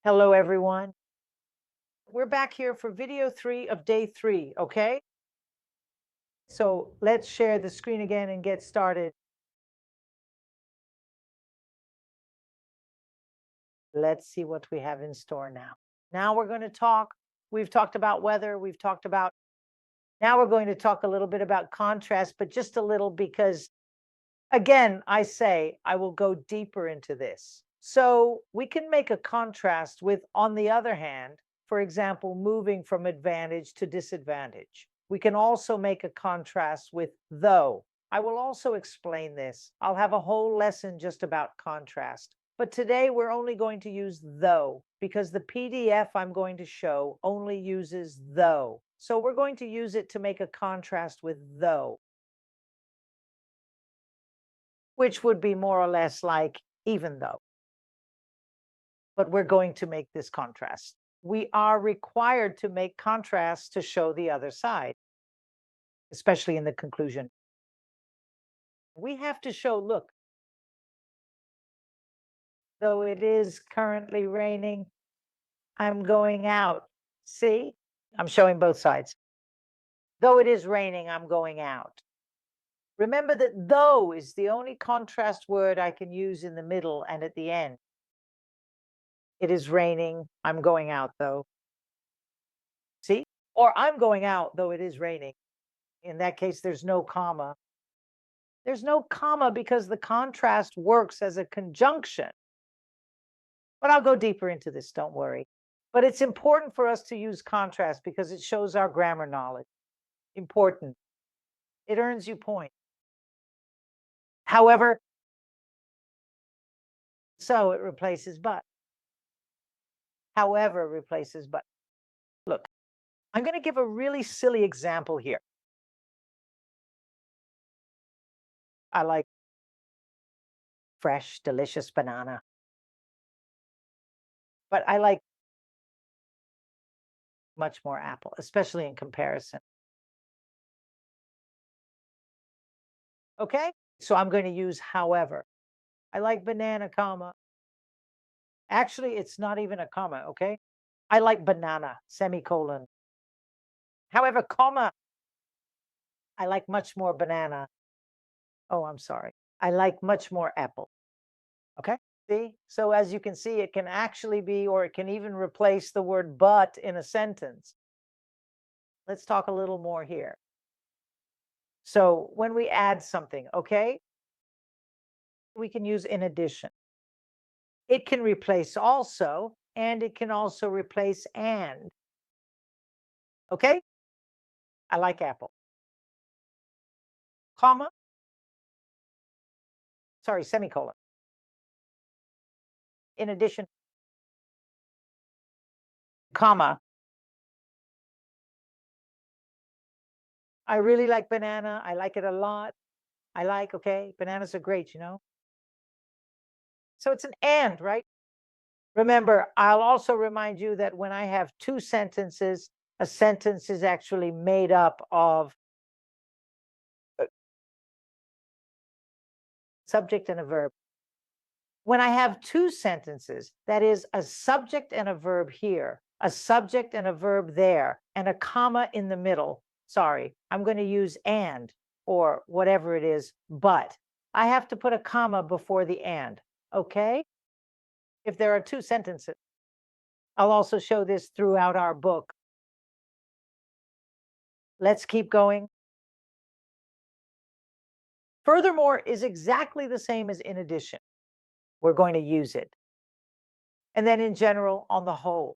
Hello, everyone. We're back here for video 3 of day 3, okay? So let's share the screen again and get started. Let's see what we have in store now. Now we're going to talk. We've talked about weather. Now we're going to talk a little bit about contrast, but just a little because, again, I say I will go deeper into this. So we can make a contrast with, on the other hand, for example, moving from advantage to disadvantage. We can also make a contrast with though. I will also explain this. I'll have a whole lesson just about contrast. But today we're only going to use though because the PDF I'm going to show only uses though. So we're going to use it to make a contrast with though, which would be more or less like even though. But we're going to make this contrast. We are required to make contrasts to show the other side, especially in the conclusion. We have to show, look, though it is currently raining, I'm going out. See, I'm showing both sides. Though it is raining, I'm going out. Remember that though is the only contrast word I can use in the middle and at the end. It is raining, I'm going out though. See? Or I'm going out though it is raining. In that case, there's no comma. There's no comma because the contrast works as a conjunction. But I'll go deeper into this, don't worry. But it's important for us to use contrast because it shows our grammar knowledge. Important. It earns you points. However, so it replaces but. However replaces but. Look, I'm going to give a really silly example here. I like fresh, delicious banana. But I like much more apple, especially in comparison. Okay? So I'm going to use however. I like banana, comma. Actually, it's not even a comma, okay? I like banana, semicolon. However, comma, I like much more banana. Oh, I'm sorry. I like much more apple. Okay? See? So as you can see, it can actually be, or it can even replace the word but in a sentence. Let's talk a little more here. So when we add something, okay, we can use in addition. It can replace also, and it can also replace and. Okay? I like apple. Comma. Sorry, semicolon. In addition, comma. I really like banana. I like it a lot. Okay, bananas are great, you know? So it's an and, right? Remember, I'll also remind you that when I have two sentences, a sentence is actually made up of a subject and a verb. When I have two sentences, that is a subject and a verb here, a subject and a verb there, and a comma in the middle, sorry, I'm going to use and or whatever it is, but I have to put a comma before the and, okay? If there are two sentences. I'll also show this throughout our book. Let's keep going. Furthermore is exactly the same as in addition. We're going to use it. And then in general, on the whole.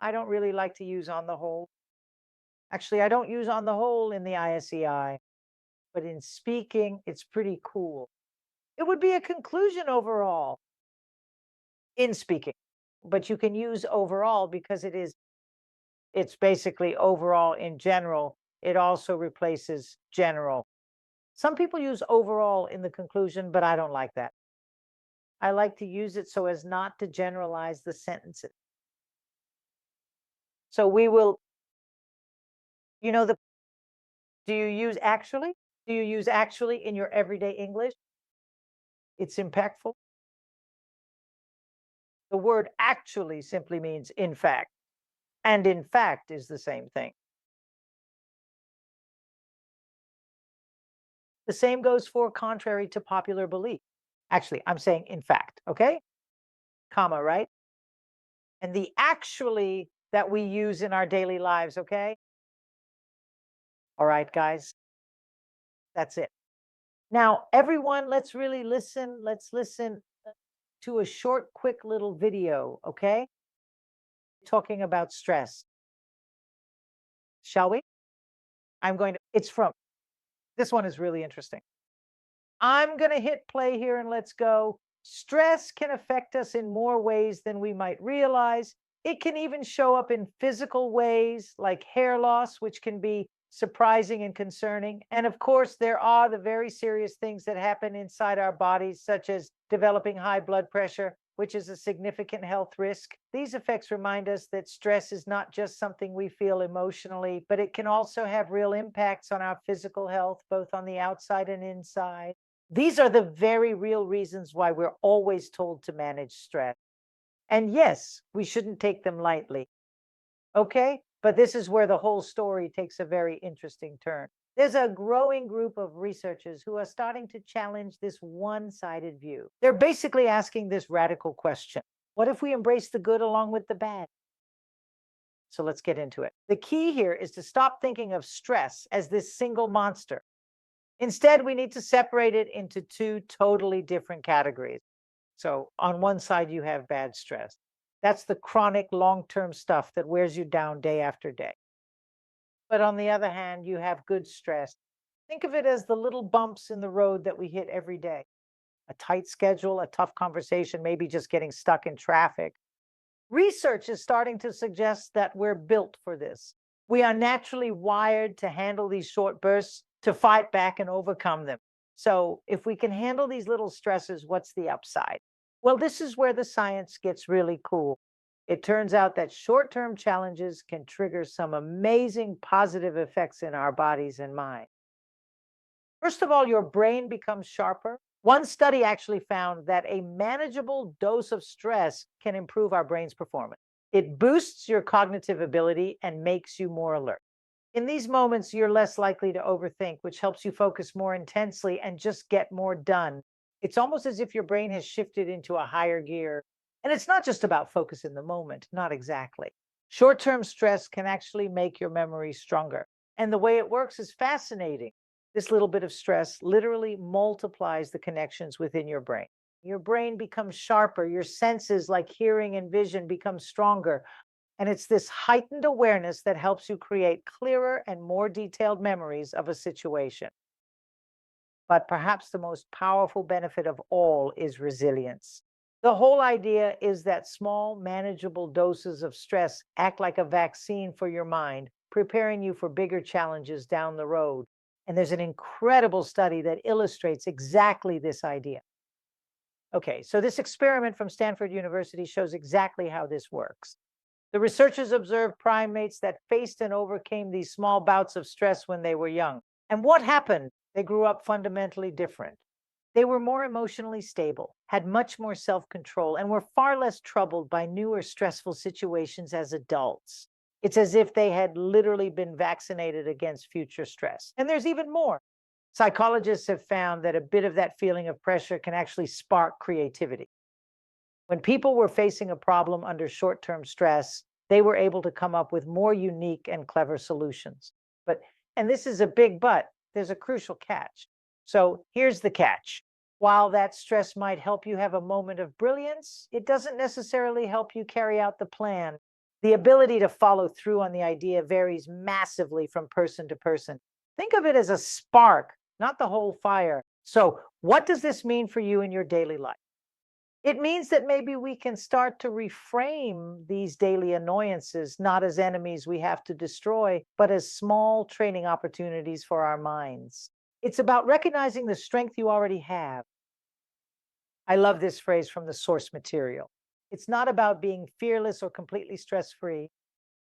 I don't really like to use on the whole. Actually, I don't use on the whole in the ISEI, but in speaking, it's pretty cool. It would be a conclusion overall in speaking, but you can use overall because it's basically overall in general. It also replaces general. Some people use overall in the conclusion, but I don't like that. I like to use it so as not to generalize the sentences. So we will, you know, do you use actually? Do you use actually in your everyday English? It's impactful. The word actually simply means in fact, and in fact is the same thing. The same goes for contrary to popular belief. Actually, I'm saying in fact, okay? Comma, right? And the actually that we use in our daily lives, okay? All right, guys, that's it. Now, everyone, let's really listen. Let's listen to a short, quick little video, okay? Talking about stress. Shall we? It's from, this one is really interesting. I'm going to hit play here and let's go. Stress can affect us in more ways than we might realize. It can even show up in physical ways like hair loss, which can be surprising and concerning. And of course, there are the very serious things that happen inside our bodies, such as developing high blood pressure, which is a significant health risk. These effects remind us that stress is not just something we feel emotionally, but it can also have real impacts on our physical health, both on the outside and inside. These are the very real reasons why we're always told to manage stress. And yes, we shouldn't take them lightly. Okay? But this is where the whole story takes a very interesting turn. There's a growing group of researchers who are starting to challenge this one-sided view. They're basically asking this radical question. What if we embrace the good along with the bad? So let's get into it. The key here is to stop thinking of stress as this single monster. Instead, we need to separate it into two totally different categories. So on one side, you have bad stress. That's the chronic long-term stuff that wears you down day after day. But on the other hand, you have good stress. Think of it as the little bumps in the road that we hit every day. A tight schedule, a tough conversation, maybe just getting stuck in traffic. Research is starting to suggest that we're built for this. We are naturally wired to handle these short bursts, to fight back and overcome them. So if we can handle these little stresses, what's the upside? Well, this is where the science gets really cool. It turns out that short-term challenges can trigger some amazing positive effects in our bodies and mind. First of all, your brain becomes sharper. One study actually found that a manageable dose of stress can improve our brain's performance. It boosts your cognitive ability and makes you more alert. In these moments, you're less likely to overthink, which helps you focus more intensely and just get more done. It's almost as if your brain has shifted into a higher gear. And it's not just about focus in the moment, not exactly. Short-term stress can actually make your memory stronger. And the way it works is fascinating. This little bit of stress literally multiplies the connections within your brain. Your brain becomes sharper, your senses like hearing and vision become stronger. And it's this heightened awareness that helps you create clearer and more detailed memories of a situation. But perhaps the most powerful benefit of all is resilience. The whole idea is that small, manageable doses of stress act like a vaccine for your mind, preparing you for bigger challenges down the road. And there's an incredible study that illustrates exactly this idea. Okay, so this experiment from Stanford University shows exactly how this works. The researchers observed primates that faced and overcame these small bouts of stress when they were young. And what happened? They grew up fundamentally different. They were more emotionally stable, had much more self-control, and were far less troubled by new or stressful situations as adults. It's as if they had literally been vaccinated against future stress. And there's even more. Psychologists have found that a bit of that feeling of pressure can actually spark creativity. When people were facing a problem under short-term stress, they were able to come up with more unique and clever solutions. But, and this is a big but, there's a crucial catch. So here's the catch. While that stress might help you have a moment of brilliance, it doesn't necessarily help you carry out the plan. The ability to follow through on the idea varies massively from person to person. Think of it as a spark, not the whole fire. So what does this mean for you in your daily life? It means that maybe we can start to reframe these daily annoyances, not as enemies we have to destroy, but as small training opportunities for our minds. It's about recognizing the strength you already have. I love this phrase from the source material. It's not about being fearless or completely stress-free.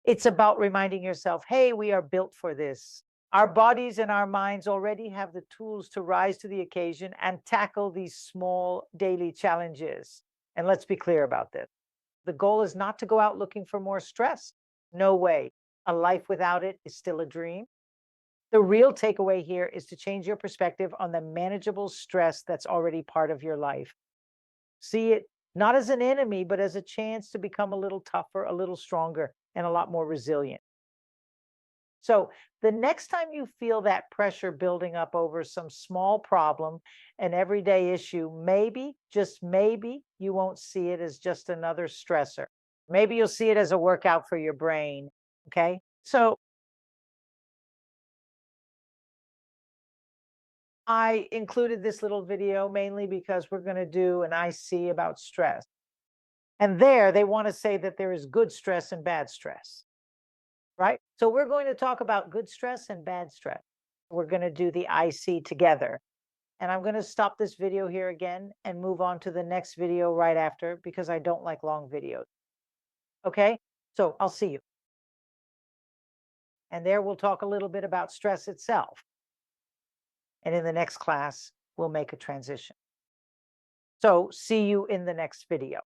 It's about reminding yourself, hey, we are built for this. Our bodies and our minds already have the tools to rise to the occasion and tackle these small daily challenges. And let's be clear about this. The goal is not to go out looking for more stress. No way. A life without it is still a dream. The real takeaway here is to change your perspective on the manageable stress that's already part of your life. See it not as an enemy, but as a chance to become a little tougher, a little stronger, and a lot more resilient. So the next time you feel that pressure building up over some small problem, an everyday issue, maybe, just maybe, you won't see it as just another stressor. Maybe you'll see it as a workout for your brain. Okay. So I included this little video mainly because we're going to do an IC about stress. And there they want to say that there is good stress and bad stress, right? So we're going to talk about good stress and bad stress. We're going to do the IC together. And I'm going to stop this video here again and move on to the next video right after because I don't like long videos. Okay? So I'll see you. And there we'll talk a little bit about stress itself. And in the next class, we'll make a transition. So see you in the next video.